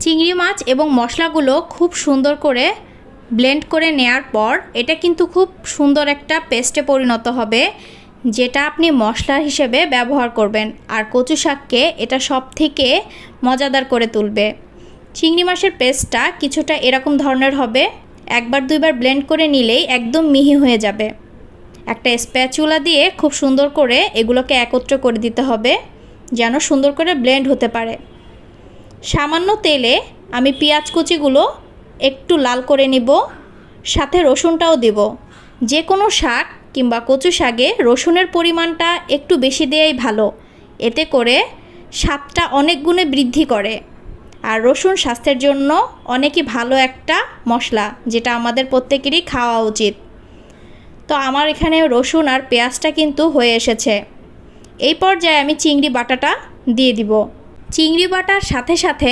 চিংড়ি মাছ এবং মশলাগুলো খুব সুন্দর করে ব্লেন্ড করে নেয়ার পর এটা কিন্তু খুব সুন্দর একটা পেস্টে পরিণত হবে, যেটা আপনি মশলা হিসেবে ব্যবহার করবেন। আর কচু শাককে এটা সব থেকে মজাদার করে তুলবে। চিংড়ি মাছের পেস্টটা কিছুটা এরকম ধরনের হবে। একবার দুইবার ব্লেন্ড করে নিলেই একদম মিহি হয়ে যাবে। একটা স্প্যাচুলা দিয়ে খুব সুন্দর করে এগুলোকে একত্র করে দিতে হবে, যেন সুন্দর করে ব্লেন্ড হতে পারে। সামান্য তেলে আমি পেঁয়াজ কুচিগুলো একটু লাল করে নিব, সাথে রসুনটাও দেব। যে কোনো শাক কিংবা কচু শাকে রসুনের পরিমাণটা একটু বেশি দেওয়াই ভালো, এতে করে স্বাদটা অনেক গুণে বৃদ্ধি করে। আর রসুন স্বাস্থ্যের জন্য অনেকই ভালো একটা মশলা, যেটা আমাদের প্রত্যেকেরই খাওয়া উচিত। তো আমার এখানে রসুন আর পেঁয়াজটা কিন্তু হয়ে এসেছে। এই পর্যায়ে আমি চিংড়ি বাটাটা দিয়ে দিব। চিংড়ি বাটার সাথে সাথে